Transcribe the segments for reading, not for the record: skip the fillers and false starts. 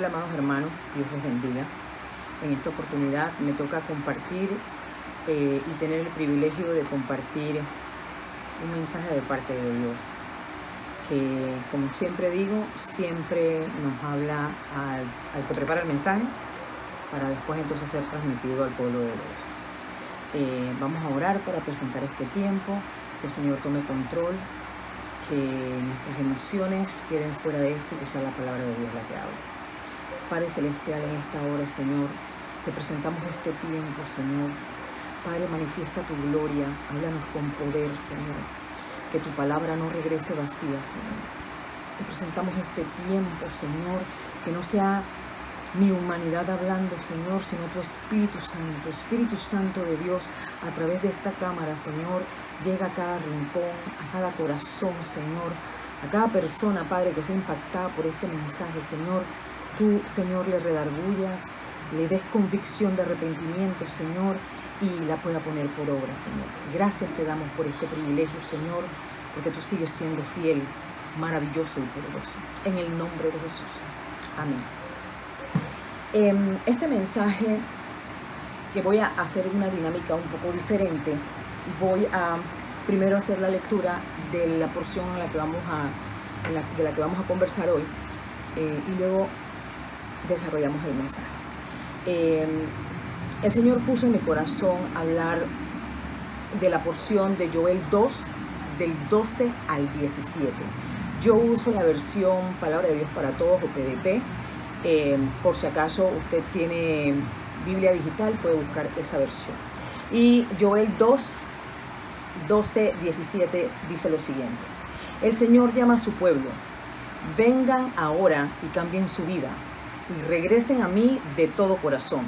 Hola, amados hermanos, Dios los bendiga. En esta oportunidad me toca compartir y tener el privilegio de compartir un mensaje de parte de Dios, que, como siempre digo, siempre nos habla al que prepara el mensaje para después entonces ser transmitido al pueblo de Dios. Vamos a orar para presentar este tiempo, que el Señor tome control, que nuestras emociones queden fuera de esto y que sea la palabra de Dios la que hable. Padre Celestial, en esta hora, Señor, te presentamos este tiempo, Señor. Padre, manifiesta tu gloria, háblanos con poder, Señor. Que tu palabra no regrese vacía, Señor. Te presentamos este tiempo, Señor, que no sea mi humanidad hablando, Señor, sino tu Espíritu Santo de Dios, a través de esta cámara, Señor, llega a cada rincón, a cada corazón, Señor, a cada persona, Padre, que sea impactada por este mensaje, Señor. Tú, Señor, le redargullas, le des convicción de arrepentimiento, Señor, y la pueda poner por obra, Señor. Gracias te damos por este privilegio, Señor, porque tú sigues siendo fiel, maravilloso y poderoso. En el nombre de Jesús. Amén. Este mensaje, que voy a hacer una dinámica un poco diferente, voy a primero hacer la lectura de la porción de la que vamos a conversar hoy, y luego desarrollamos el mensaje. El Señor puso en mi corazón hablar de la porción de Joel 2, del 12 al 17. Yo uso la versión Palabra de Dios para Todos, o PDT. Por si acaso usted tiene Biblia digital, puede buscar esa versión. Y Joel 2, 12, 17 dice lo siguiente: el Señor llama a su pueblo, vengan ahora y cambien su vida, y regresen a mí de todo corazón.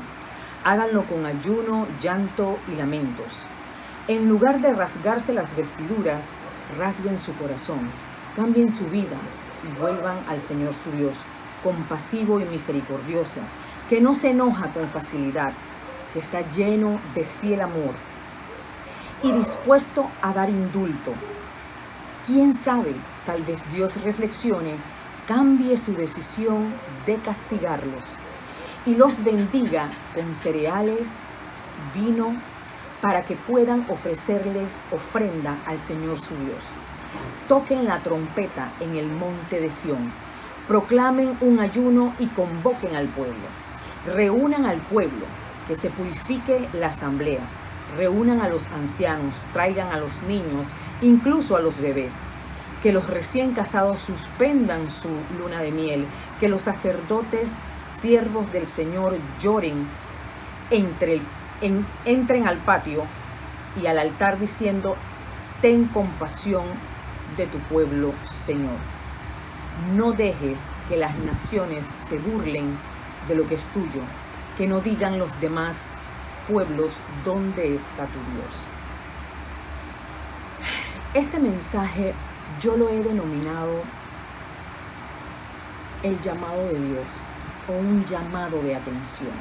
Háganlo con ayuno, llanto y lamentos. En lugar de rasgarse las vestiduras, rasguen su corazón, cambien su vida y vuelvan al Señor su Dios, compasivo y misericordioso, que no se enoja con facilidad, que está lleno de fiel amor y dispuesto a dar indulto. ¿Quién sabe? Tal vez Dios reflexione, cambie su decisión de castigarlos y los bendiga con cereales, vino, para que puedan ofrecerles ofrenda al Señor su Dios. Toquen la trompeta en el monte de Sión, proclamen un ayuno y convoquen al pueblo. Reúnan al pueblo, que se purifique la asamblea. Reúnan a los ancianos, traigan a los niños, incluso a los bebés. Que los recién casados suspendan su luna de miel. Que los sacerdotes, siervos del Señor, lloren, entren al patio y al altar diciendo: ten compasión de tu pueblo, Señor. No dejes que las naciones se burlen de lo que es tuyo, que no digan los demás pueblos: ¿dónde está tu Dios? Este mensaje yo lo he denominado el llamado de Dios, o un llamado de atención.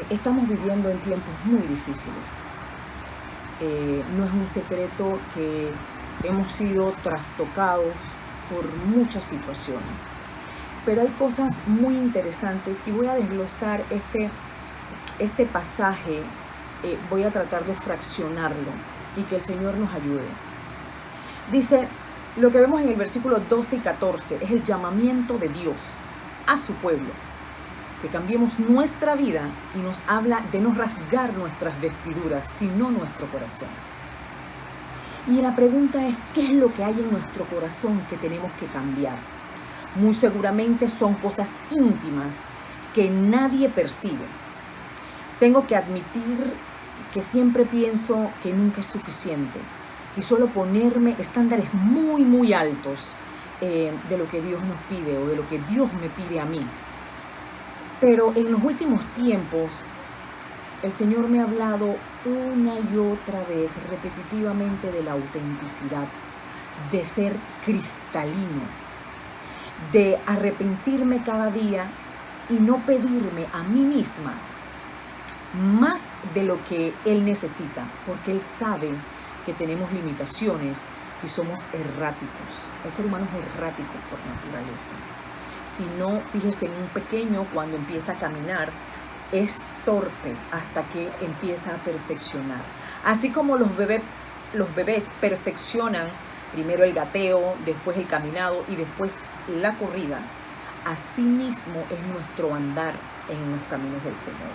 Estamos viviendo en tiempos muy difíciles. No es un secreto que hemos sido trastocados por muchas situaciones, pero hay cosas muy interesantes y voy a desglosar este pasaje. Voy a tratar de fraccionarlo y que el Señor nos ayude. Dice, lo que vemos en el versículo 12 y 14 es el llamamiento de Dios a su pueblo, que cambiemos nuestra vida, y nos habla de no rasgar nuestras vestiduras, sino nuestro corazón. Y la pregunta es, ¿qué es lo que hay en nuestro corazón que tenemos que cambiar? Muy seguramente son cosas íntimas que nadie percibe. Tengo que admitir que siempre pienso que nunca es suficiente y suelo ponerme estándares muy, muy altos de lo que Dios nos pide, o de lo que Dios me pide a mí. Pero en los últimos tiempos, el Señor me ha hablado una y otra vez, repetitivamente, de la autenticidad, de ser cristalino, de arrepentirme cada día y no pedirme a mí misma más de lo que Él necesita, porque Él sabe que tenemos limitaciones y somos erráticos. El ser humano es errático por naturaleza. sino fíjese en un pequeño cuando empieza a caminar, es torpe hasta que empieza a perfeccionar. Así como los bebés perfeccionan primero el gateo, después el caminado y después la corrida, así mismo es nuestro andar en los caminos del Señor.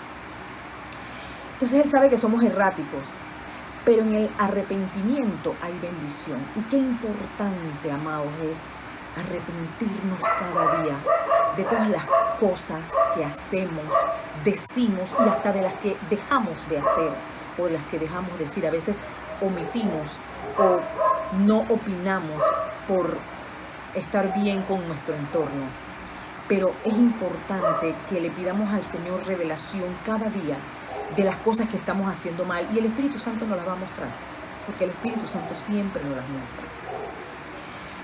Entonces Él sabe que somos erráticos, pero en el arrepentimiento hay bendición. Y qué importante, amados, es arrepentirnos cada día de todas las cosas que hacemos, decimos y hasta de las que dejamos de hacer o de las que dejamos de decir. A veces omitimos o no opinamos por estar bien con nuestro entorno. Pero es importante que le pidamos al Señor revelación cada día de las cosas que estamos haciendo mal, y el Espíritu Santo nos las va a mostrar, porque el Espíritu Santo siempre nos las muestra.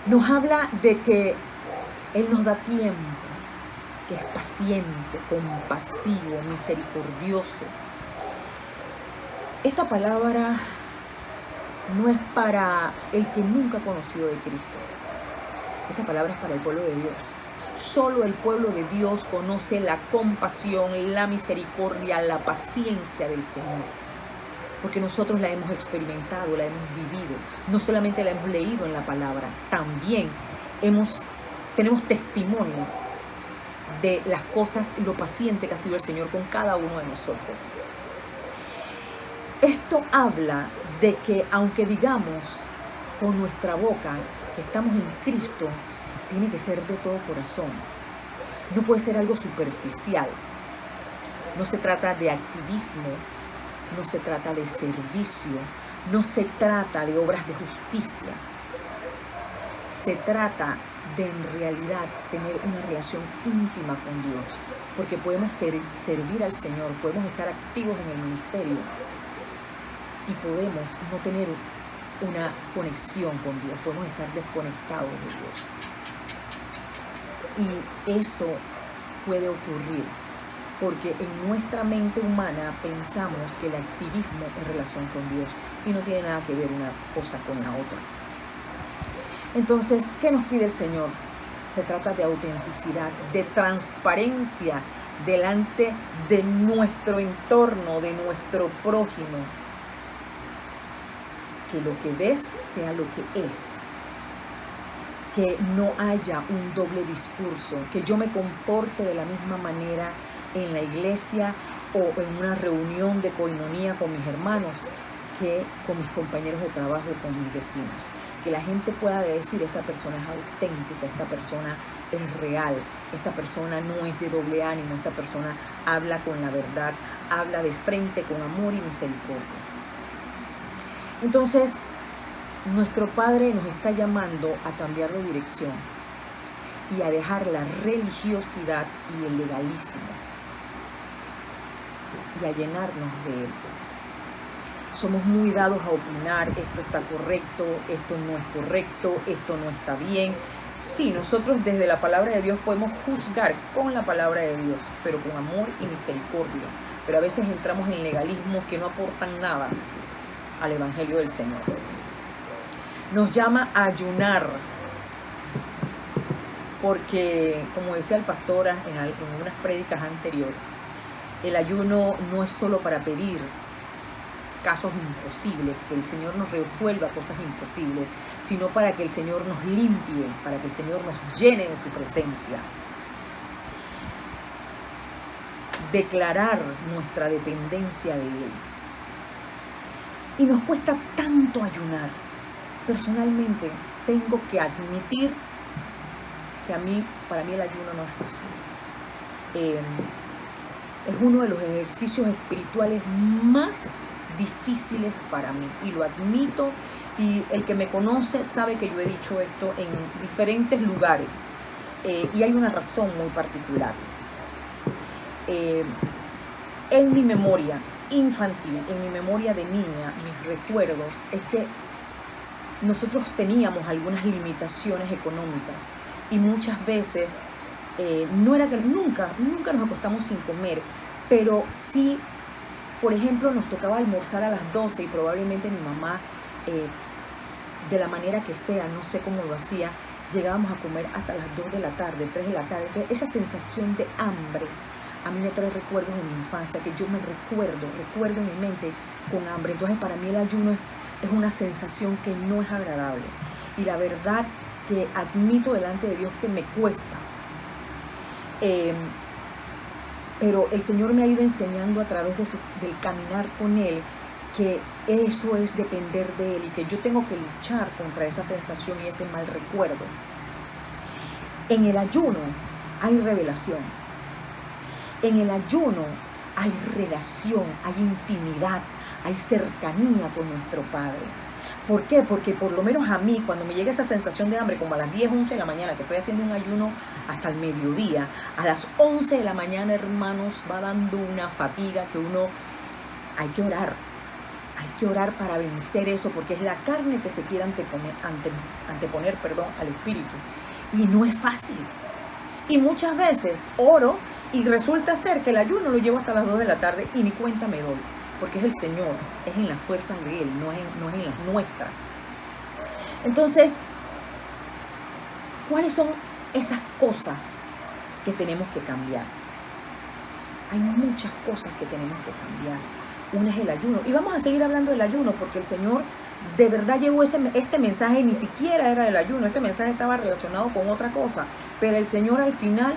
Nos habla de que Él nos da tiempo, que es paciente, compasivo, misericordioso. Esta palabra no es para el que nunca ha conocido de Cristo. Esta palabra es para el pueblo de Dios. Solo el pueblo de Dios conoce la compasión, la misericordia, la paciencia del Señor. Porque nosotros la hemos experimentado, la hemos vivido. No solamente la hemos leído en la palabra, también tenemos testimonio de las cosas, lo paciente que ha sido el Señor con cada uno de nosotros. Esto habla de que aunque digamos con nuestra boca que estamos en Cristo, tiene que ser de todo corazón. No puede ser algo superficial. No se trata de activismo, no se trata de servicio, no se trata de obras de justicia. Se trata de en realidad tener una relación íntima con Dios, porque podemos servir al Señor, podemos estar activos en el ministerio y podemos no tener una conexión con Dios, podemos estar desconectados de Dios. Y eso puede ocurrir porque en nuestra mente humana pensamos que el activismo es relación con Dios y no tiene nada que ver una cosa con la otra. Entonces, ¿qué nos pide el Señor? Se trata de autenticidad, de transparencia delante de nuestro entorno, de nuestro prójimo. Que lo que ves sea lo que es. Que no haya un doble discurso, que yo me comporte de la misma manera en la iglesia o en una reunión de coinonía con mis hermanos que con mis compañeros de trabajo o con mis vecinos. Que la gente pueda decir, esta persona es auténtica, esta persona es real, esta persona no es de doble ánimo, esta persona habla con la verdad, habla de frente con amor y misericordia. Entonces, nuestro Padre nos está llamando a cambiar de dirección y a dejar la religiosidad y el legalismo y a llenarnos de Él. Somos muy dados a opinar, esto está correcto, esto no es correcto, esto no está bien. Sí, nosotros desde la palabra de Dios podemos juzgar con la palabra de Dios, pero con amor y misericordia. Pero a veces entramos en legalismos que no aportan nada al Evangelio del Señor. Nos llama a ayunar, porque, como decía el pastor en unas prédicas anteriores, el ayuno no es solo para pedir casos imposibles, que el Señor nos resuelva cosas imposibles, sino para que el Señor nos limpie, para que el Señor nos llene de su presencia. Declarar nuestra dependencia de Él. Y nos cuesta tanto ayunar. Personalmente tengo que admitir que para mí el ayuno no es fácil. Es uno de los ejercicios espirituales más difíciles para mí y lo admito, y el que me conoce sabe que yo he dicho esto en diferentes lugares y hay una razón muy particular. En mi memoria infantil, en mi memoria de niña, mis recuerdos es que nosotros teníamos algunas limitaciones económicas y muchas veces no era que nunca nos acostamos sin comer, pero sí, por ejemplo, nos tocaba almorzar a las 12 y probablemente mi mamá, de la manera que sea, no sé cómo lo hacía, llegábamos a comer hasta las 2 de la tarde, 3 de la tarde. Entonces, esa sensación de hambre a mí me trae recuerdos de mi infancia, que yo me recuerdo en mi mente con hambre. Entonces, para mí el ayuno es una sensación que no es agradable. Y la verdad que admito delante de Dios que me cuesta. Pero el Señor me ha ido enseñando a través del caminar con Él que eso es depender de Él y que yo tengo que luchar contra esa sensación y ese mal recuerdo. En el ayuno hay revelación. En el ayuno hay relación, hay intimidad, hay cercanía con nuestro Padre. ¿Por qué? Porque por lo menos a mí, cuando me llega esa sensación de hambre, como a las 10, 11 de la mañana, que estoy haciendo un ayuno hasta el mediodía, a las 11 de la mañana, hermanos, va dando una fatiga que uno, hay que orar para vencer eso, porque es la carne que se quiere anteponer al espíritu. Y no es fácil. Y muchas veces oro y resulta ser que el ayuno lo llevo hasta las 2 de la tarde y ni cuenta me doy. Porque es el Señor, es en las fuerzas de Él, no es en las nuestras. Entonces, ¿cuáles son esas cosas que tenemos que cambiar? Hay muchas cosas que tenemos que cambiar. Una es el ayuno. Y vamos a seguir hablando del ayuno porque el Señor de verdad llevó este mensaje, ni siquiera era del ayuno. Este mensaje estaba relacionado con otra cosa. Pero el Señor al final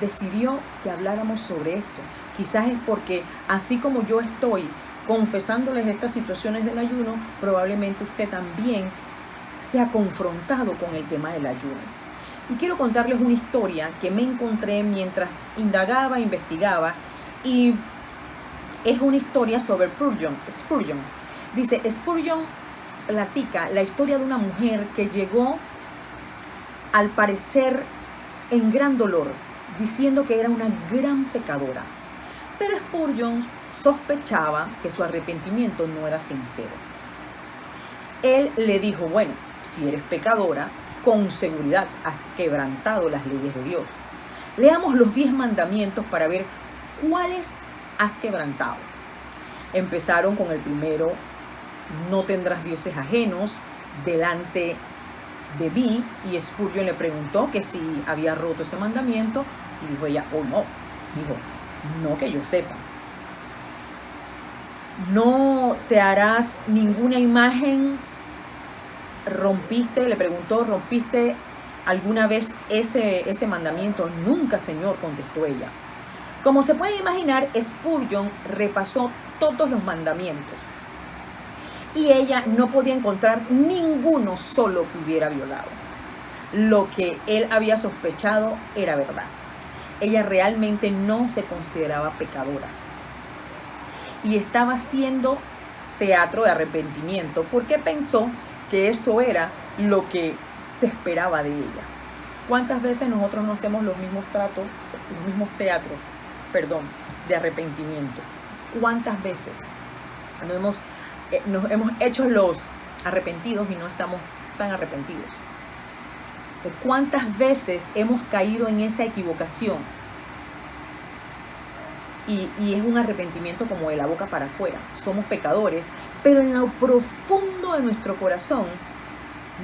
decidió que habláramos sobre esto. Quizás es porque así como yo estoy confesándoles estas situaciones del ayuno, probablemente usted también se ha confrontado con el tema del ayuno. Y quiero contarles una historia que me encontré mientras indagaba, investigaba, y es una historia sobre Spurgeon. Dice, Spurgeon platica la historia de una mujer que llegó, al parecer, en gran dolor, diciendo que era una gran pecadora. Pero Spurgeon sospechaba que su arrepentimiento no era sincero. Él le dijo, bueno, si eres pecadora, con seguridad has quebrantado las leyes de Dios. Leamos los 10 mandamientos para ver cuáles has quebrantado. Empezaron con el primero, no tendrás dioses ajenos delante de mí, y Spurgeon le preguntó que si había roto ese mandamiento, y dijo ella, oh no, dijo, no que yo sepa. No te harás ninguna imagen. Le preguntó, ¿rompiste alguna vez ese mandamiento? Nunca, Señor, contestó ella. Como se puede imaginar, Spurgeon repasó todos los mandamientos y ella no podía encontrar ninguno solo que hubiera violado. Lo que él había sospechado era verdad. Ella realmente no se consideraba pecadora y estaba haciendo teatro de arrepentimiento porque pensó que eso era lo que se esperaba de ella. ¿Cuántas veces nosotros no hacemos los mismos teatros de arrepentimiento? ¿Cuántas veces nos hemos hecho los arrepentidos y no estamos tan arrepentidos? ¿Cuántas veces hemos caído en esa equivocación? Y es un arrepentimiento como de la boca para afuera. Somos pecadores, pero en lo profundo de nuestro corazón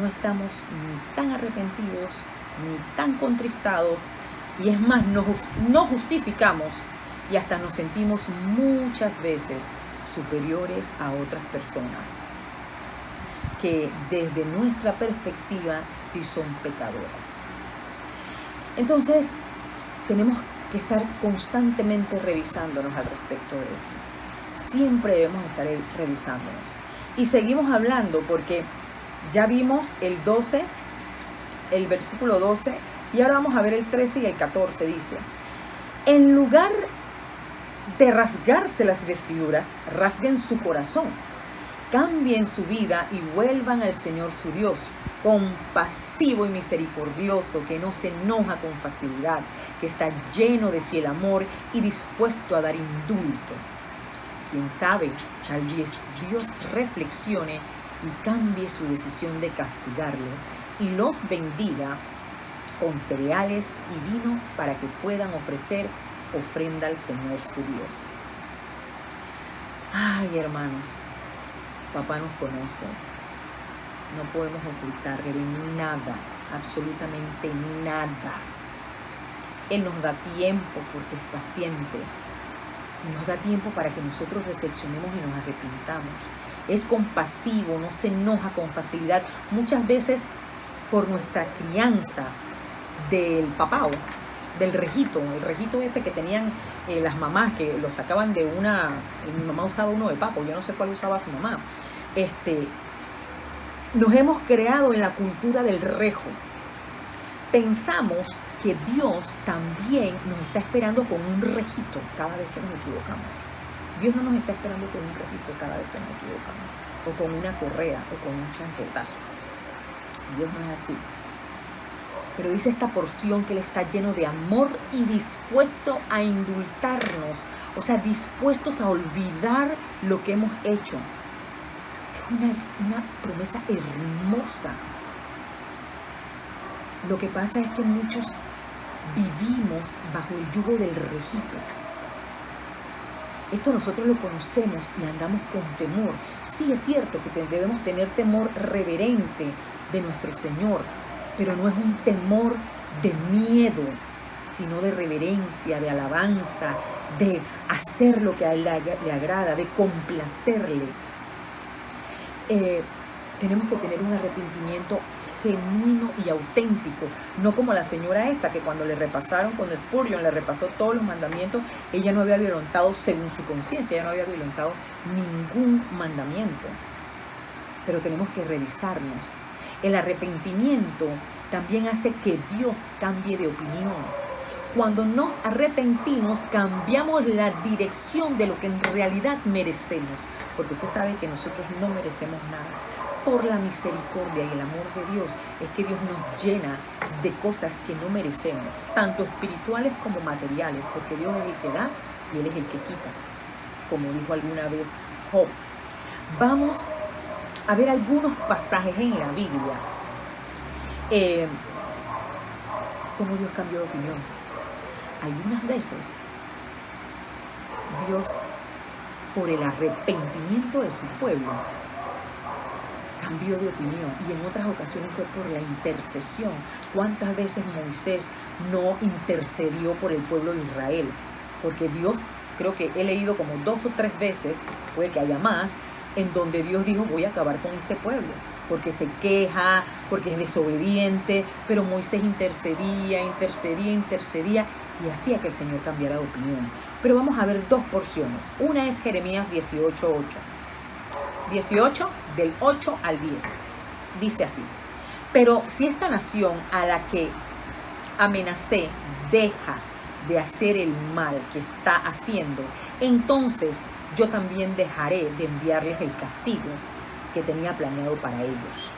no estamos ni tan arrepentidos, ni tan contristados. Y es más, nos justificamos y hasta nos sentimos muchas veces superiores a otras personas que desde nuestra perspectiva sí son pecadoras. Entonces, tenemos que estar constantemente revisándonos al respecto de esto. Siempre debemos estar revisándonos. Y seguimos hablando porque ya vimos el 12, el versículo 12, y ahora vamos a ver el 13 y el 14. Dice, en lugar de rasgarse las vestiduras, rasguen su corazón. Cambien su vida y vuelvan al Señor su Dios, compasivo y misericordioso, que no se enoja con facilidad, que está lleno de fiel amor y dispuesto a dar indulto. Quién sabe, tal vez Dios reflexione y cambie su decisión de castigarlo y los bendiga con cereales y vino para que puedan ofrecer ofrenda al Señor su Dios. Ay, hermanos, Papá nos conoce. No podemos ocultarle nada, absolutamente nada. Él nos da tiempo porque es paciente. Nos da tiempo para que nosotros reflexionemos y nos arrepintamos. Es compasivo, no se enoja con facilidad. Muchas veces por nuestra crianza del papao, del rejito, el rejito ese que tenían las mamás, que lo sacaban de una... Mi mamá usaba uno de papo, yo no sé cuál usaba su mamá. Nos hemos creado en la cultura del rejo. Pensamos que Dios también nos está esperando con un rejito cada vez que nos equivocamos. Dios no nos está esperando con un rejito cada vez que nos equivocamos, o con una correa, o con un chancletazo. Dios no es así. Pero dice esta porción que Él está lleno de amor y dispuesto a indultarnos, o sea, dispuestos a olvidar lo que hemos hecho. Es una promesa hermosa. Lo que pasa es que muchos vivimos bajo el yugo del rejito. Esto nosotros lo conocemos y andamos con temor. Sí, es cierto que debemos tener temor reverente de nuestro Señor, pero no es un temor de miedo, sino de reverencia, de alabanza, de hacer lo que a Él le agrada, de complacerle. Tenemos que tener un arrepentimiento genuino y auténtico, no como la señora esta que cuando Spurgeon le repasó todos los mandamientos, ella no había violentado, según su conciencia, ella no había violentado ningún mandamiento. Pero tenemos que revisarnos. El arrepentimiento también hace que Dios cambie de opinión. Cuando nos arrepentimos, cambiamos la dirección de lo que en realidad merecemos, porque usted sabe que nosotros no merecemos nada. Por la misericordia y el amor de Dios es que Dios nos llena de cosas que no merecemos, tanto espirituales como materiales, porque Dios es el que da y Él es el que quita, como dijo alguna vez Job. Vamos a ver algunos pasajes en la Biblia, cómo Dios cambió de opinión. Algunas veces Dios, por el arrepentimiento de su pueblo, cambió de opinión, y en otras ocasiones fue por la intercesión. ¿Cuántas veces Moisés no intercedió por el pueblo de Israel? Porque Dios, creo que he leído como 2 o 3 veces, puede que haya más, en donde Dios dijo: voy a acabar con este pueblo, porque se queja, porque es desobediente. Pero Moisés intercedía, y hacía que el Señor cambiara de opinión. Pero vamos a ver 2 porciones. Una es Jeremías 18:8. 18, del 8 al 10. Dice así: pero si esta nación a la que amenacé deja de hacer el mal que está haciendo, entonces yo también dejaré de enviarles el castigo que tenía planeado para ellos.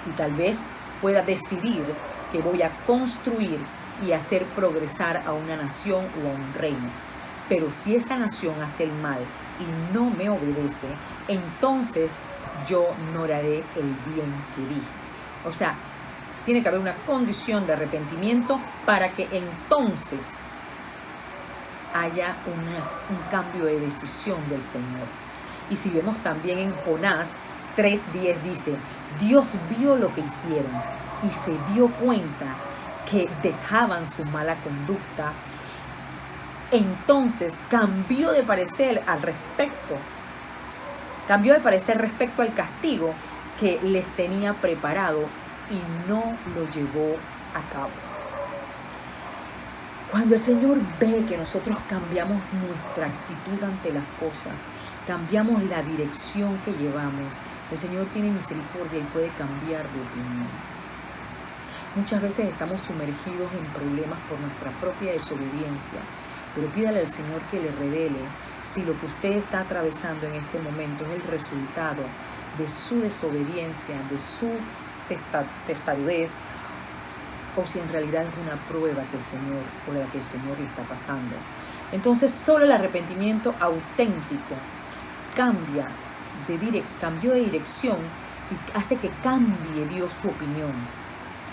Y tal vez pueda decidir que voy a construir y hacer progresar a una nación o a un reino. Pero si esa nación hace el mal y no me obedece, entonces yo no haré el bien que dije. O sea, tiene que haber una condición de arrepentimiento para que entonces haya un cambio de decisión del Señor. Y si vemos también en Jonás 3:10 dice: Dios vio lo que hicieron y se dio cuenta que dejaban su mala conducta. Entonces cambió de parecer respecto al castigo que les tenía preparado y no lo llevó a cabo. Cuando el Señor ve que nosotros cambiamos nuestra actitud ante las cosas, cambiamos la dirección que llevamos, el Señor tiene misericordia y puede cambiar de opinión. Muchas veces estamos sumergidos en problemas por nuestra propia desobediencia, pero pídale al Señor que le revele si lo que usted está atravesando en este momento es el resultado de su desobediencia, de su testarudez, o si en realidad es una prueba que el Señor, por la que el Señor le está pasando. Entonces, solo el arrepentimiento auténtico cambió de dirección y hace que cambie Dios su opinión.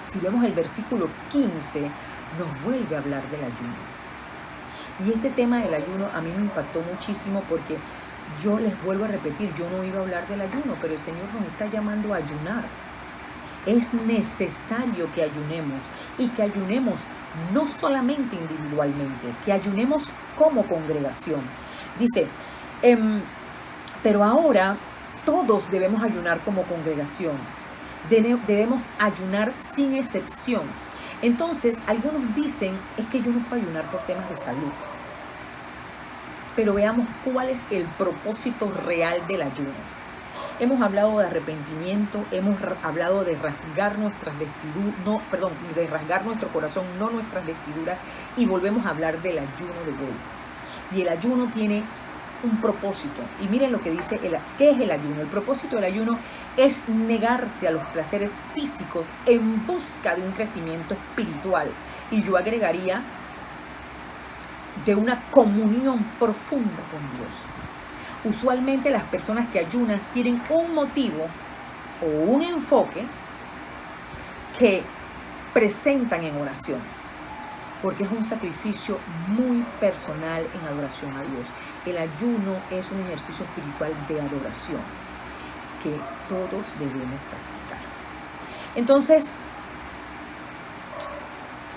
Si vemos el versículo 15, nos vuelve a hablar del ayuno. Y este tema del ayuno a mí me impactó muchísimo porque Yo les vuelvo a repetir, yo no iba a hablar del ayuno, pero el Señor nos está llamando a ayunar. Es necesario que ayunemos y que ayunemos no solamente individualmente, que ayunemos como congregación. Dice, pero ahora todos debemos ayunar como congregación. Debemos ayunar sin excepción. Entonces, algunos dicen, es que yo no puedo ayunar por temas de salud. Pero veamos cuál es el propósito real del ayuno. Hemos hablado de arrepentimiento, hemos hablado de rasgar nuestras vestiduras, de rasgar nuestro corazón, no nuestras vestiduras, y volvemos a hablar del ayuno de vuelta. Y el ayuno tiene un propósito. Y miren lo que dice, ¿qué es el ayuno? El propósito del ayuno es negarse a los placeres físicos en busca de un crecimiento espiritual. Y yo agregaría de una comunión profunda con Dios. Usualmente las personas que ayunan tienen un motivo o un enfoque que presentan en oración, porque es un sacrificio muy personal en adoración a Dios. El ayuno es un ejercicio espiritual de adoración que todos debemos practicar. Entonces,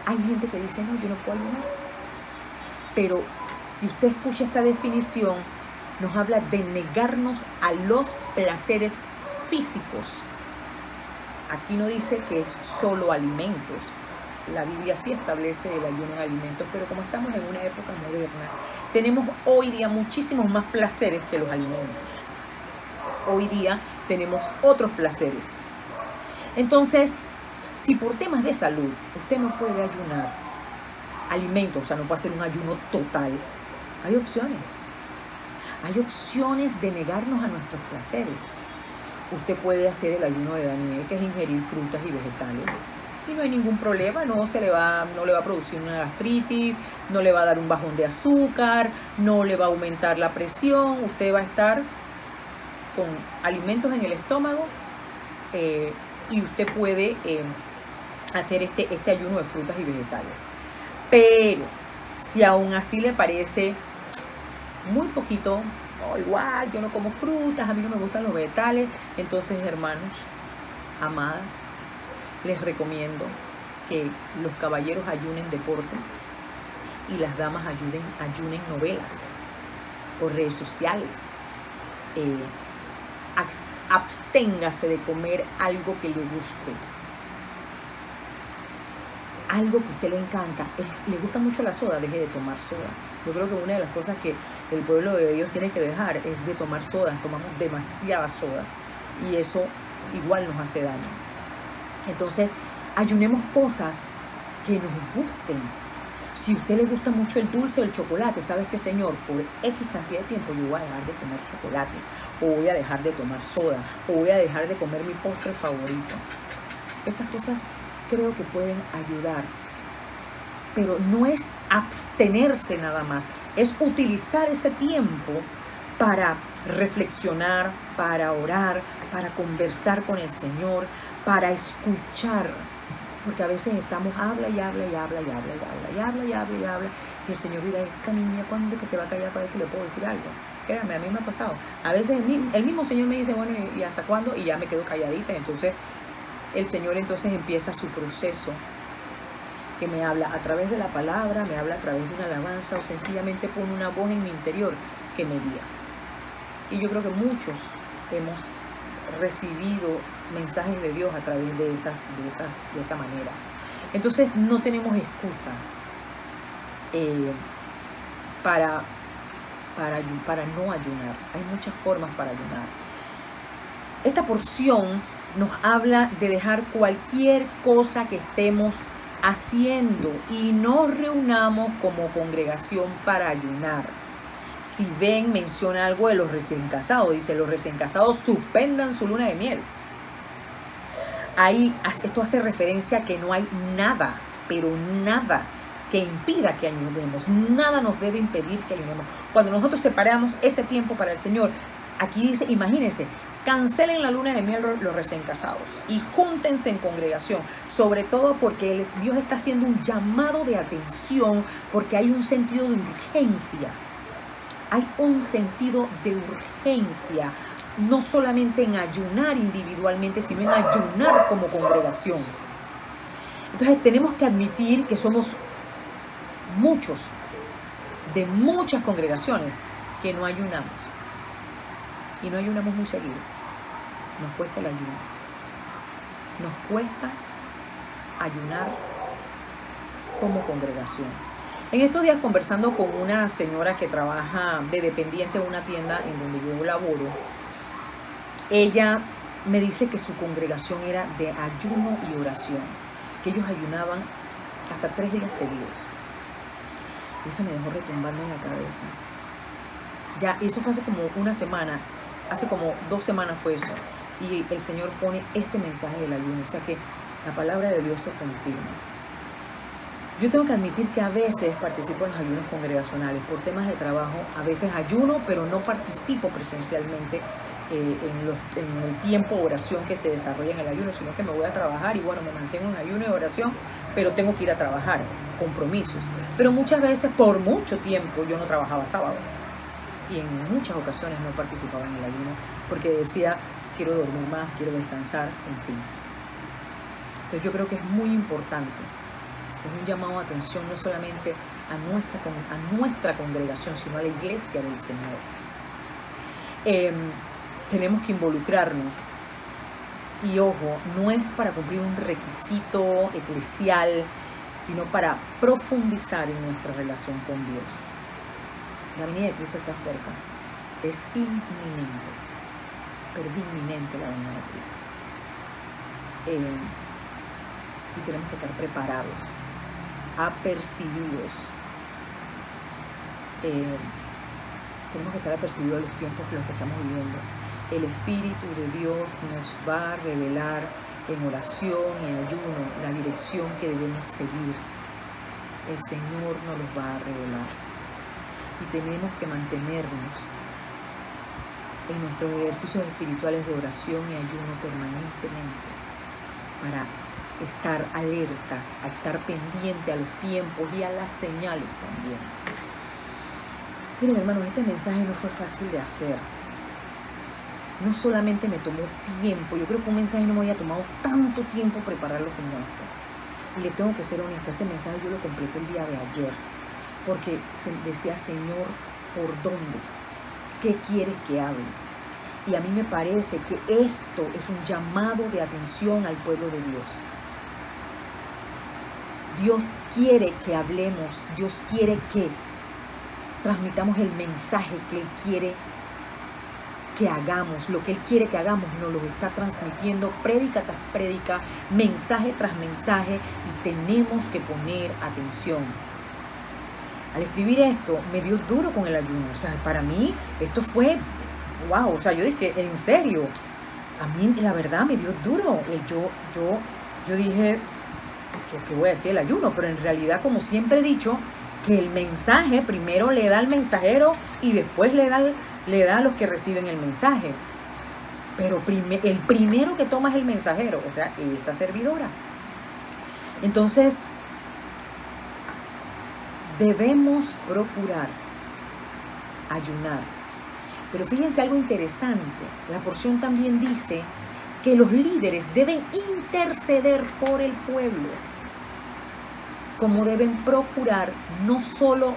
hay gente que dice, no, yo no puedo ayunar. Pero si usted escucha esta definición, nos habla de negarnos a los placeres físicos. Aquí no dice que es solo alimentos. La Biblia sí establece el ayuno en alimentos, pero como estamos en una época moderna, tenemos hoy día muchísimos más placeres que los alimentos. Hoy día tenemos otros placeres. Entonces, si por temas de salud usted no puede ayunar alimentos, o sea, no puede hacer un ayuno total, hay opciones. Hay opciones de negarnos a nuestros placeres. Usted puede hacer el ayuno de Daniel, que es ingerir frutas y vegetales. Y no hay ningún problema, no le va a producir una gastritis, no le va a dar un bajón de azúcar, no le va a aumentar la presión. Usted va a estar con alimentos en el estómago y usted puede hacer este ayuno de frutas y vegetales. Pero si aún así le parece muy poquito, igual yo no como frutas, a mí no me gustan los vegetales, entonces, hermanos, amadas, les recomiendo que los caballeros ayunen deporte y las damas ayunen novelas o redes sociales. Absténgase de comer algo que le guste, algo que a usted le encanta. Le gusta mucho la soda, deje de tomar soda. Yo creo que una de las cosas que el pueblo de Dios tiene que dejar es de tomar sodas. Tomamos demasiadas sodas y eso igual nos hace daño. Entonces, ayunemos cosas que nos gusten. Si a usted le gusta mucho el dulce o el chocolate, ¿sabes qué, Señor? Por X cantidad de tiempo yo voy a dejar de comer chocolates, o voy a dejar de tomar soda, o voy a dejar de comer mi postre favorito. Esas cosas creo que pueden ayudar, pero no es abstenerse nada más, es utilizar ese tiempo para reflexionar, para orar, para conversar con el Señor, para escuchar, porque a veces estamos habla y el Señor dirá, esta niña, ¿cuándo que se va a callar para ver si le puedo decir algo? Créanme, a mí me ha pasado, a veces el mismo Señor me dice, bueno, ¿y hasta cuándo? Y ya me quedo calladita. Entonces el Señor entonces empieza su proceso, que me habla a través de la palabra, me habla a través de una alabanza, o sencillamente pone una voz en mi interior que me guía. Y yo creo que muchos hemos recibido mensajes de Dios a través de esa manera. Entonces no tenemos excusa para no ayunar. Hay muchas formas para ayunar. Esta porción nos habla de dejar cualquier cosa que estemos haciendo y nos reunamos como congregación para ayunar. Si ven, menciona algo de los recién casados. Dice, los recién casados suspendan su luna de miel. Ahí, esto hace referencia a que no hay nada, pero nada que impida que ayunemos. Nada nos debe impedir que ayunemos. Cuando nosotros separamos ese tiempo para el Señor, aquí dice, imagínense, cancelen la luna de miel los recién casados y júntense en congregación, sobre todo porque Dios está haciendo un llamado de atención, porque hay un sentido de urgencia Hay un sentido de urgencia, no solamente en ayunar individualmente, sino en ayunar como congregación. Entonces tenemos que admitir que somos muchos, de muchas congregaciones, que no ayunamos. Y no ayunamos muy seguido. Nos cuesta el ayuno. Nos cuesta ayunar como congregación. En estos días, conversando con una señora que trabaja de dependiente en una tienda en donde yo laboro, ella me dice que su congregación era de ayuno y oración, que ellos ayunaban hasta 3 días seguidos. Y eso me dejó retumbando en la cabeza. Ya, eso fue hace como una semana, hace como 2 semanas fue eso. Y el Señor pone este mensaje del ayuno, o sea que la palabra de Dios se confirma. Yo tengo que admitir que a veces participo en los ayunos congregacionales por temas de trabajo, a veces ayuno, pero no participo presencialmente en el tiempo de oración que se desarrolla en el ayuno, sino que me voy a trabajar y bueno, me mantengo en ayuno y oración, pero tengo que ir a trabajar, compromisos. Pero muchas veces, por mucho tiempo, yo no trabajaba sábado. Y en muchas ocasiones no participaba en el ayuno porque decía, quiero dormir más, quiero descansar, en fin. Entonces yo creo que es muy importante, es un llamado de atención no solamente a nuestra congregación, sino a la iglesia del Señor. Tenemos que involucrarnos. Y ojo, no es para cumplir un requisito eclesial, sino para profundizar en nuestra relación con Dios. La venida de Cristo está cerca, es inminente, pero es inminente la venida de Cristo. Y tenemos que estar preparados, apercibidos. Tenemos que estar apercibidos de los tiempos en los que estamos viviendo. El Espíritu de Dios nos va a revelar en oración y en ayuno la dirección que debemos seguir. El Señor nos los va a revelar. Y tenemos que mantenernos en nuestros ejercicios espirituales de oración y ayuno permanentemente para estar alertas, a estar pendiente a los tiempos y a las señales también. Miren, hermanos, este mensaje no fue fácil de hacer. No solamente me tomó tiempo, yo creo que un mensaje no me había tomado tanto tiempo prepararlo como esto. Y le tengo que ser honesta, este mensaje yo lo completé el día de ayer, porque decía, Señor, ¿por dónde? ¿Qué quieres que hable? Y a mí me parece que esto es un llamado de atención al pueblo de Dios. Dios quiere que hablemos, Dios quiere que transmitamos el mensaje que Él quiere que hagamos. Lo que Él quiere que hagamos nos lo está transmitiendo prédica tras prédica, mensaje tras mensaje, y tenemos que poner atención. Al escribir esto, me dio duro con el ayuno. O sea, para mí esto fue, wow, o sea, yo dije, en serio, a mí la verdad me dio duro. Yo dije, ¿qué voy a decir el ayuno? Pero en realidad, como siempre he dicho, que el mensaje primero le da al mensajero y después le da a los que reciben el mensaje. Pero el primero que toma es el mensajero, o sea, esta servidora. Entonces, debemos procurar ayunar. Pero fíjense algo interesante. La porción también dice que los líderes deben interceder por el pueblo, como deben procurar no solo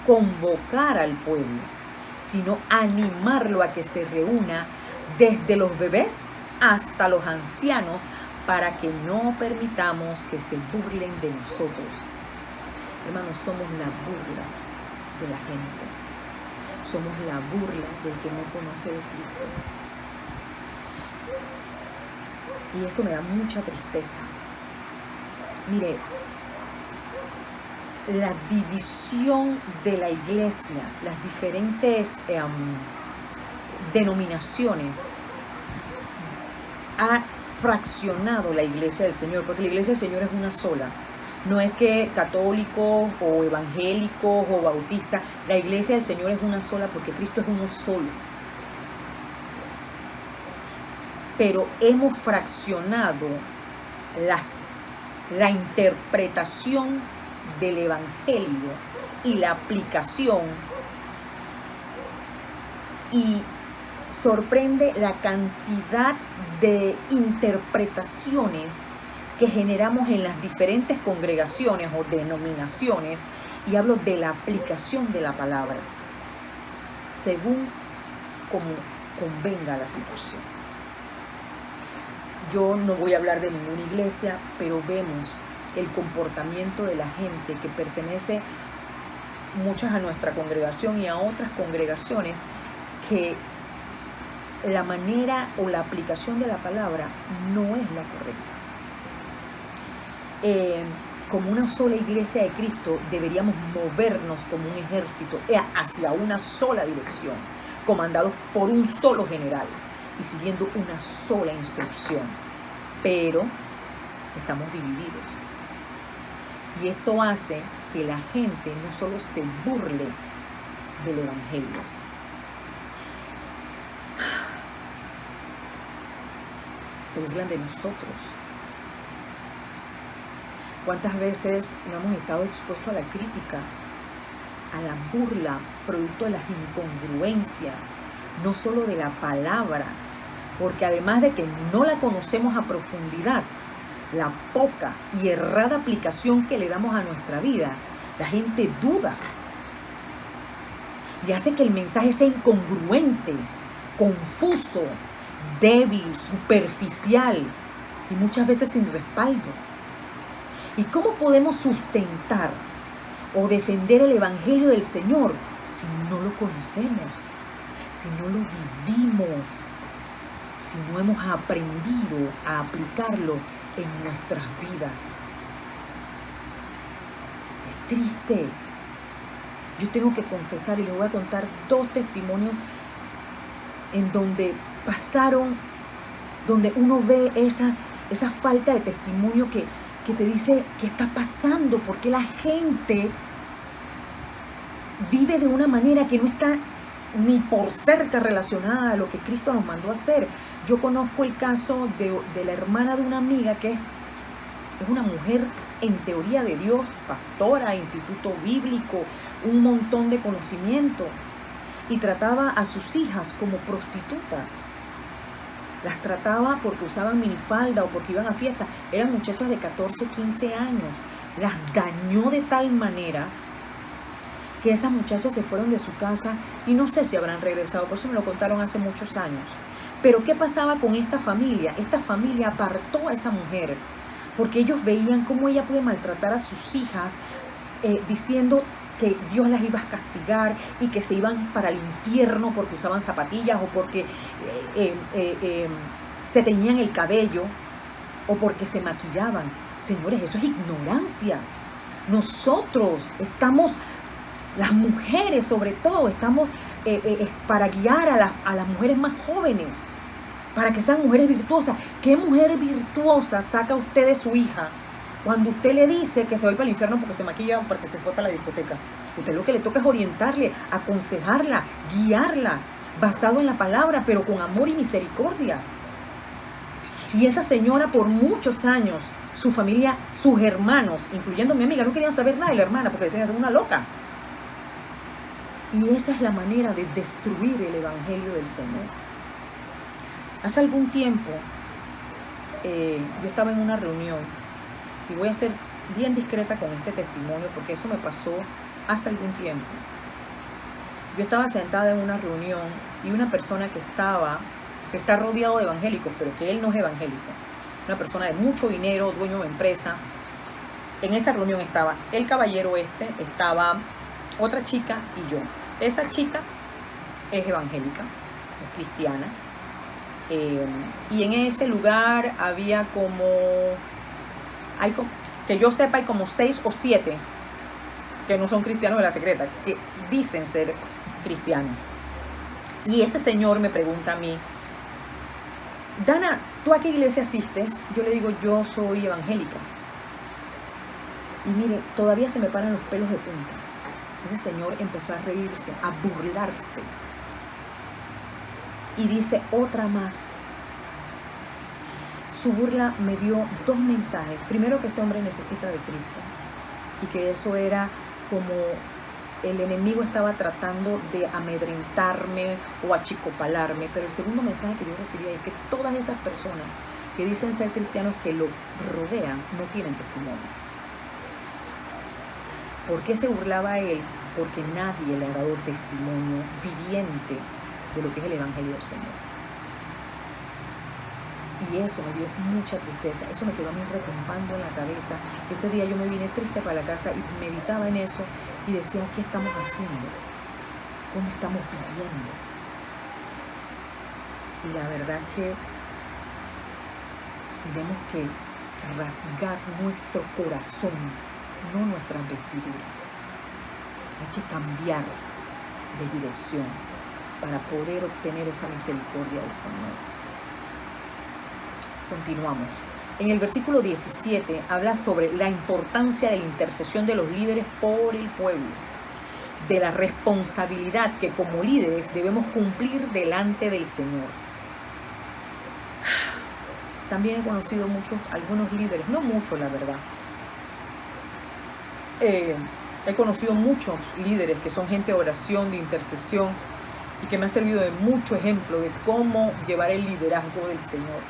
convocar al pueblo, sino animarlo a que se reúna desde los bebés hasta los ancianos, para que no permitamos que se burlen de nosotros. Hermanos, somos la burla de la gente. Somos la burla del que no conoce de Cristo. Y esto me da mucha tristeza. Mire, la división de la iglesia, las diferentes denominaciones, ha fraccionado la iglesia del Señor, porque la iglesia del Señor es una sola. No es que católicos o evangélicos o bautistas, la iglesia del Señor es una sola porque Cristo es uno solo. Pero hemos fraccionado la interpretación del evangelio y la aplicación Y sorprende la cantidad de interpretaciones que generamos en las diferentes congregaciones o denominaciones, y hablo de la aplicación de la palabra, según como convenga la situación. Yo no voy a hablar de ninguna iglesia, pero vemos el comportamiento de la gente que pertenece muchas a nuestra congregación y a otras congregaciones, que la manera o la aplicación de la palabra no es la correcta. Como una sola iglesia de Cristo deberíamos movernos como un ejército hacia una sola dirección, comandados por un solo general y siguiendo una sola instrucción. Pero estamos divididos. Y esto hace que la gente no solo se burle del evangelio, se burlan de nosotros. ¿Cuántas veces no hemos estado expuestos a la crítica, a la burla, producto de las incongruencias, no solo de la palabra? Porque además de que no la conocemos a profundidad, la poca y errada aplicación que le damos a nuestra vida, la gente duda y hace que el mensaje sea incongruente, confuso, débil, superficial y muchas veces sin respaldo. ¿Y cómo podemos sustentar o defender el evangelio del Señor si no lo conocemos, si no lo vivimos, si no hemos aprendido a aplicarlo en nuestras vidas? Es triste. Yo tengo que confesar, y les voy a contar 2 testimonios en donde pasaron, donde uno ve esa falta de testimonio que te dice qué está pasando, porque la gente vive de una manera que no está ni por cerca relacionada a lo que Cristo nos mandó a hacer. Yo conozco el caso de la hermana de una amiga que es una mujer en teoría de Dios, pastora, instituto bíblico, un montón de conocimiento, y trataba a sus hijas como prostitutas. Las trataba porque usaban minifalda o porque iban a fiestas. Eran muchachas de 14, 15 años. Las dañó de tal manera que esas muchachas se fueron de su casa y no sé si habrán regresado, por eso me lo contaron hace muchos años. Pero ¿qué pasaba con esta familia? Esta familia apartó a esa mujer porque ellos veían cómo ella puede maltratar a sus hijas, diciendo que Dios las iba a castigar y que se iban para el infierno porque usaban zapatillas o porque se teñían el cabello o porque se maquillaban. Señores, eso es ignorancia. Nosotros estamos, las mujeres sobre todo, estamos para guiar a las mujeres más jóvenes, para que sean mujeres virtuosas. ¿Qué mujer virtuosa saca usted de su hija cuando usted le dice que se va para el infierno porque se maquilla o porque se fue para la discoteca? Usted lo que le toca es orientarle, aconsejarla, guiarla, basado en la palabra, pero con amor y misericordia. Y esa señora por muchos años, su familia, sus hermanos, incluyendo mi amiga, no querían saber nada de la hermana porque decían que es una loca. Y esa es la manera de destruir el evangelio del Señor. Hace algún tiempo, yo estaba en una reunión, y voy a ser bien discreta con este testimonio porque eso me pasó hace algún tiempo. Yo estaba sentada en una reunión y una persona que está rodeado de evangélicos, pero que él no es evangélico, una persona de mucho dinero, dueño de empresa. En esa reunión estaba el caballero estaba otra chica y yo. Esa chica es evangélica, es cristiana. Y en ese lugar había que yo sepa, hay como 6 o 7 que no son cristianos de la secreta, que dicen ser cristianos. Y ese señor me pregunta a mí: Dana, ¿tú a qué iglesia asistes? Yo le digo: yo soy evangélica. Y mire, todavía se me paran los pelos de punta. Ese señor empezó a reírse, a burlarse. Y dice: otra más. Su burla me dio 2 mensajes. Primero, que ese hombre necesita de Cristo. Y que eso era como el enemigo estaba tratando de amedrentarme o achicopalarme, pero el segundo mensaje que yo recibía es que todas esas personas que dicen ser cristianos que lo rodean no tienen testimonio. ¿Por qué se burlaba él? Porque nadie le ha dado testimonio viviente de lo que es el Evangelio del Señor. Y eso me dio mucha tristeza, eso me quedó a mí retumbando en la cabeza. Ese día yo me vine triste para la casa y meditaba en eso y decía, ¿qué estamos haciendo? ¿Cómo estamos viviendo? Y la verdad es que tenemos que rasgar nuestro corazón, no nuestras vestiduras. Hay que cambiar de dirección para poder obtener esa misericordia del Señor. Continuamos. En el versículo 17 habla sobre la importancia de la intercesión de los líderes por el pueblo, de la responsabilidad que como líderes debemos cumplir delante del Señor. También he conocido algunos líderes, no muchos la verdad. He conocido muchos líderes que son gente de oración, de intercesión, y que me ha servido de mucho ejemplo de cómo llevar el liderazgo del Señor.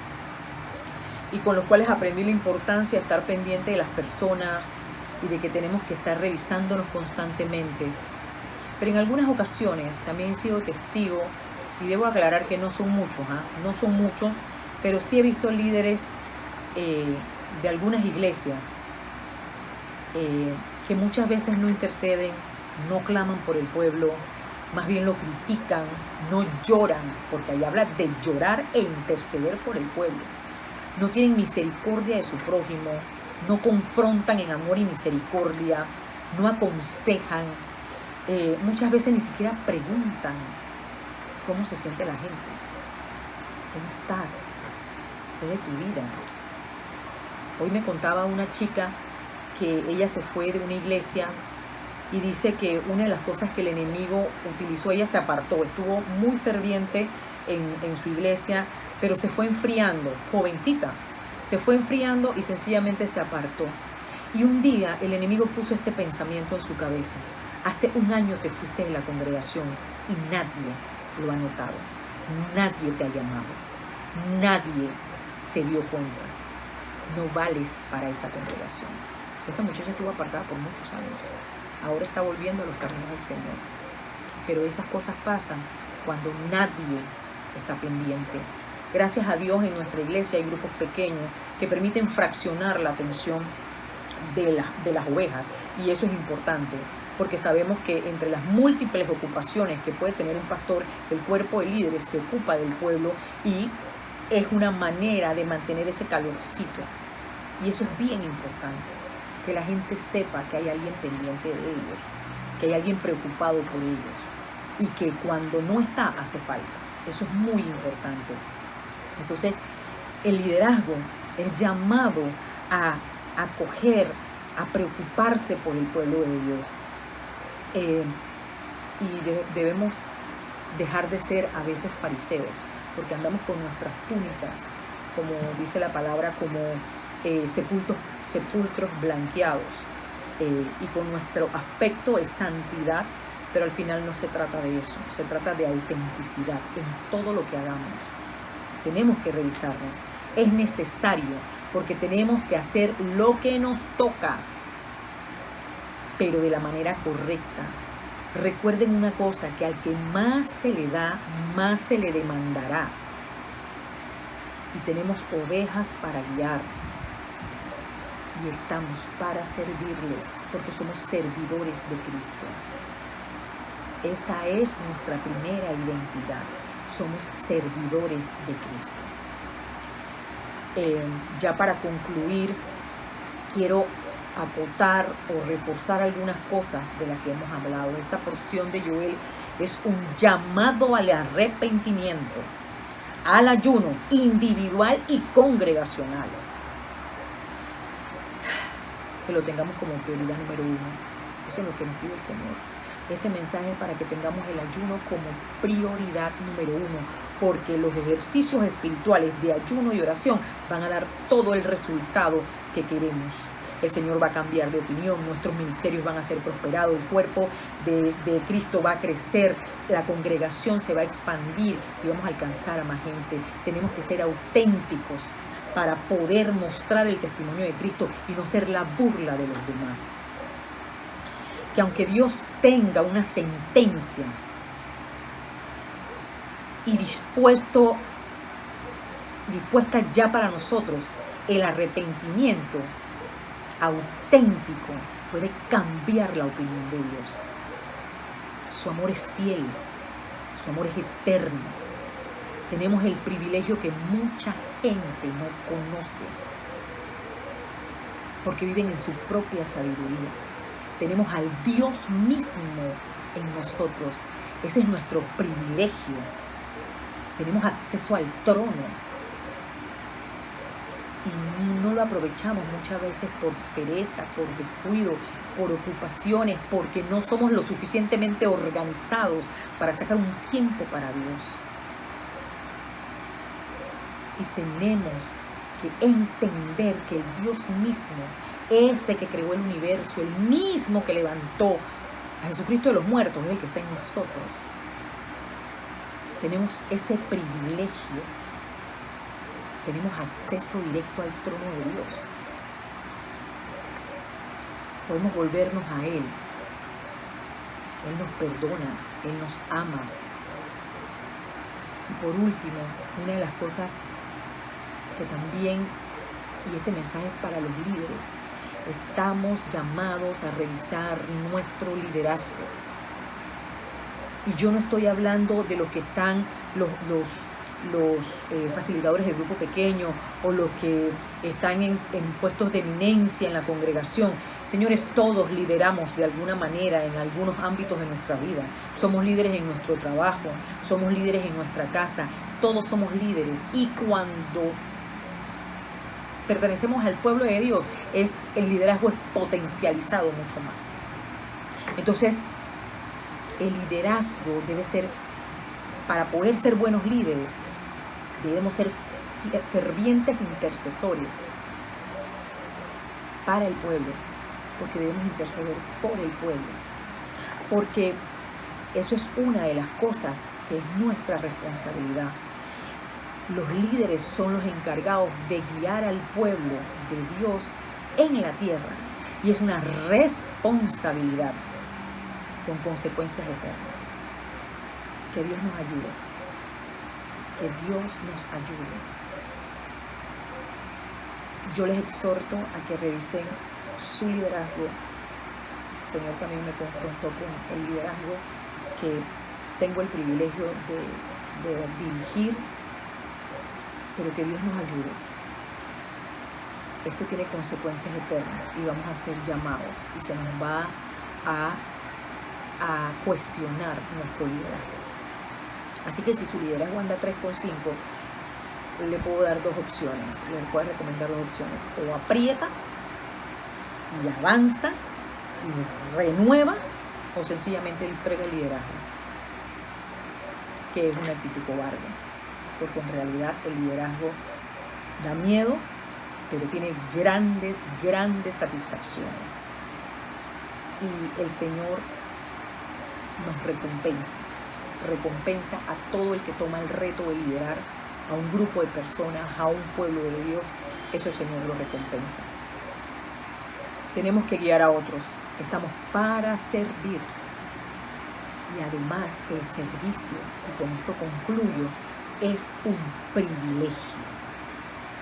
Y con los cuales aprendí la importancia de estar pendiente de las personas y de que tenemos que estar revisándonos constantemente. Pero en algunas ocasiones también he sido testigo, y debo aclarar que no son muchos, no son muchos, pero sí he visto líderes de algunas iglesias que muchas veces no interceden, no claman por el pueblo, más bien lo critican, no lloran, porque ahí habla de llorar e interceder por el pueblo. No tienen misericordia de su prójimo, no confrontan en amor y misericordia, no aconsejan, muchas veces ni siquiera preguntan cómo se siente la gente, cómo estás, qué de tu vida. Hoy me contaba una chica que ella se fue de una iglesia y dice que una de las cosas que el enemigo utilizó, ella se apartó, estuvo muy ferviente en su iglesia, pero se fue enfriando, jovencita, se fue enfriando y sencillamente se apartó. Y un día el enemigo puso este pensamiento en su cabeza: hace un año te fuiste de la congregación y nadie lo ha notado, nadie te ha llamado, nadie se dio cuenta, no vales para esa congregación. Esa muchacha estuvo apartada por muchos años, ahora está volviendo a los caminos del Señor. Pero esas cosas pasan cuando nadie está pendiente. Gracias a Dios en nuestra iglesia hay grupos pequeños que permiten fraccionar la atención de las ovejas, y eso es importante porque sabemos que entre las múltiples ocupaciones que puede tener un pastor, el cuerpo de líderes se ocupa del pueblo y es una manera de mantener ese calorcito, y eso es bien importante, que la gente sepa que hay alguien pendiente de ellos, que hay alguien preocupado por ellos y que cuando no está hace falta. Eso es muy importante. Entonces, el liderazgo es llamado a acoger, a preocuparse por el pueblo de Dios. Debemos dejar de ser a veces fariseos, porque andamos con nuestras túnicas, como dice la palabra, como sepulcros blanqueados, y con nuestro aspecto de santidad, pero al final no se trata de eso, se trata de autenticidad en todo lo que hagamos. Tenemos que revisarnos, es necesario, porque tenemos que hacer lo que nos toca, pero de la manera correcta. Recuerden una cosa, que al que más se le da, más se le demandará. Y tenemos ovejas para guiar. Y estamos para servirles, porque somos servidores de Cristo. Esa es nuestra primera identidad. Somos servidores de Cristo. Ya para concluir, quiero acotar o reforzar algunas cosas de las que hemos hablado. Esta porción de Joel es un llamado al arrepentimiento, al ayuno individual y congregacional. Que lo tengamos como prioridad número uno. Eso es lo que nos pide el Señor. Este mensaje es para que tengamos el ayuno como prioridad número uno, porque los ejercicios espirituales de ayuno y oración van a dar todo el resultado que queremos. el Señor va a cambiar de opinión, nuestros ministerios van a ser prosperados, el cuerpo de Cristo va a crecer, la congregación se va a expandir y vamos a alcanzar a más gente. Tenemos que ser auténticos para poder mostrar el testimonio de Cristo y no ser la burla de los demás. Que aunque Dios tenga una sentencia y dispuesta ya para nosotros, el arrepentimiento auténtico puede cambiar la opinión de Dios. Su amor es fiel, su amor es eterno. Tenemos el privilegio que mucha gente no conoce, porque viven en su propia sabiduría. Tenemos al Dios mismo en nosotros. Ese es nuestro privilegio. Tenemos acceso al trono. Y no lo aprovechamos muchas veces por pereza, por descuido, por ocupaciones, porque no somos lo suficientemente organizados para sacar un tiempo para Dios. Y tenemos que entender que el Dios mismo, ese que creó el universo, el mismo que levantó a Jesucristo de los muertos, es el que está en nosotros. Tenemos ese privilegio. Tenemos acceso directo al trono de Dios. Podemos volvernos a Él. Él nos perdona, Él nos ama. Y por último, una de las cosas que también, y este mensaje es para los líderes, estamos llamados a revisar nuestro liderazgo. Y yo no estoy hablando de los que están los facilitadores de grupo pequeño o los que están en puestos de eminencia en la congregación. Señores, todos lideramos de alguna manera en algunos ámbitos de nuestra vida. Somos líderes en nuestro trabajo, somos líderes en nuestra casa, todos somos líderes. Y cuando pertenecemos al pueblo de Dios, el liderazgo es potencializado mucho más. Entonces, el liderazgo debe ser, para poder ser buenos líderes, debemos ser fervientes intercesores para el pueblo, porque debemos interceder por el pueblo, porque eso es una de las cosas que es nuestra responsabilidad. Los líderes son los encargados de guiar al pueblo de Dios en la tierra, y es una responsabilidad con consecuencias eternas. Que Dios nos ayude. Que Dios nos ayude. Yo les exhorto a que revisen su liderazgo. El Señor también me confrontó con el liderazgo que tengo el privilegio de dirigir, pero que Dios nos ayude. Esto tiene consecuencias eternas y vamos a ser llamados y se nos va a cuestionar nuestro liderazgo. Así que si su liderazgo anda 3.5, le puedo dar dos opciones. Le puedo recomendar dos opciones. O aprieta y avanza y renueva, o sencillamente entrega el liderazgo, que es una actitud cobarde. Porque en realidad el liderazgo da miedo, pero tiene grandes satisfacciones. Y el Señor nos recompensa a todo el que toma el reto de liderar a un grupo de personas, a un pueblo de Dios. Eso el Señor lo recompensa. Tenemos que guiar a otros. Estamos para servir. Y además el servicio, y con esto concluyo, es un privilegio.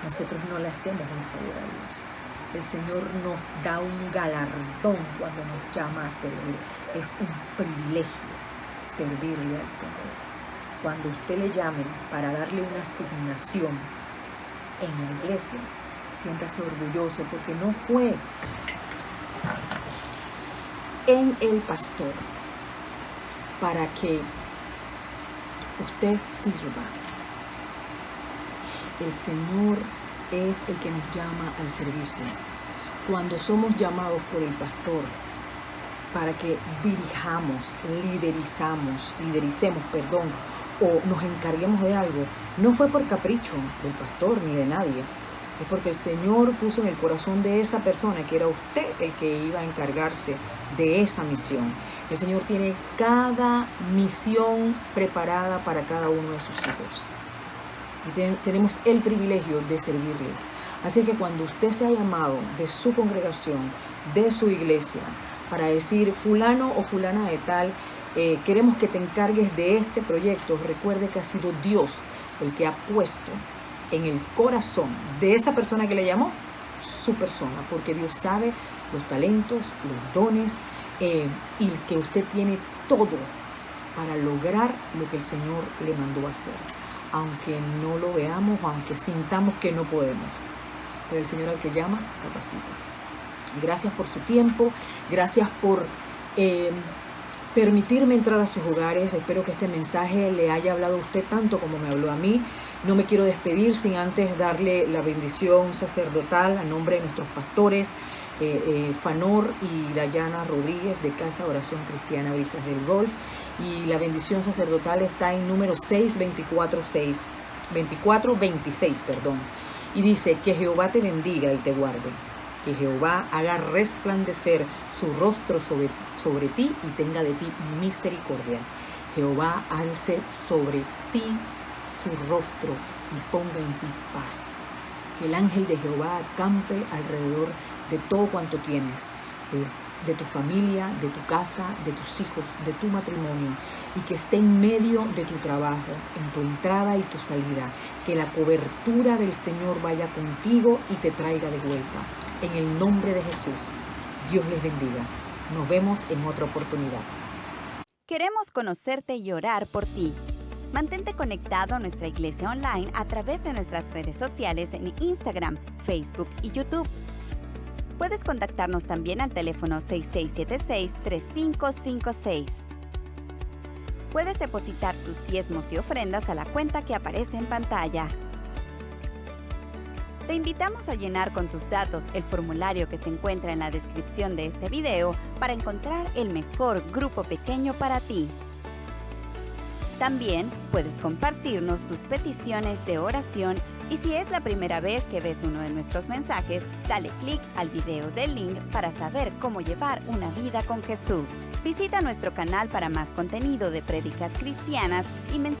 Nosotros no le hacemos un favor a Dios. El Señor nos da un galardón cuando nos llama a servir. Es un privilegio servirle al Señor. Cuando usted le llame para darle una asignación en la iglesia, siéntase orgulloso, porque no fue en el pastor para que usted sirva. El Señor es el que nos llama al servicio. Cuando somos llamados por el pastor para que lidericemos, o nos encarguemos de algo, no fue por capricho del pastor ni de nadie. Es porque el Señor puso en el corazón de esa persona que era usted el que iba a encargarse de esa misión. El Señor tiene cada misión preparada para cada uno de sus hijos. Y tenemos el privilegio de servirles. Así que cuando usted sea llamado de su congregación, de su iglesia, para decir fulano o fulana de tal, queremos que te encargues de este proyecto, recuerde que ha sido Dios el que ha puesto en el corazón de esa persona que le llamó su persona, porque Dios sabe los talentos, los dones, y que usted tiene todo para lograr lo que el Señor le mandó a hacer, aunque no lo veamos, aunque sintamos que no podemos. Pero el Señor al que llama, capacita. Gracias por su tiempo, gracias por permitirme entrar a sus hogares. Espero que este mensaje le haya hablado a usted tanto como me habló a mí. No me quiero despedir sin antes darle la bendición sacerdotal a nombre de nuestros pastores, Fanor y Dayana Rodríguez de Casa Oración Cristiana Brisas del Golf. Y la bendición sacerdotal está en número 2426, y dice: que Jehová te bendiga y te guarde, que Jehová haga resplandecer su rostro sobre ti y tenga de ti misericordia. Jehová alce sobre ti su rostro y ponga en ti paz. Que el ángel de Jehová acampe alrededor de todo cuanto tienes, de tu familia, de tu casa, de tus hijos, de tu matrimonio, y que esté en medio de tu trabajo, en tu entrada y tu salida. Que la cobertura del Señor vaya contigo y te traiga de vuelta. En el nombre de Jesús, Dios les bendiga. Nos vemos en otra oportunidad. Queremos conocerte y orar por ti. Mantente conectado a nuestra iglesia online a través de nuestras redes sociales en Instagram, Facebook y YouTube. Puedes contactarnos también al teléfono 6676-3556. Puedes depositar tus diezmos y ofrendas a la cuenta que aparece en pantalla. Te invitamos a llenar con tus datos el formulario que se encuentra en la descripción de este video para encontrar el mejor grupo pequeño para ti. También puedes compartirnos tus peticiones de oración, y si es la primera vez que ves uno de nuestros mensajes, dale clic al video del link para saber cómo llevar una vida con Jesús. Visita nuestro canal para más contenido de prédicas cristianas y mensajes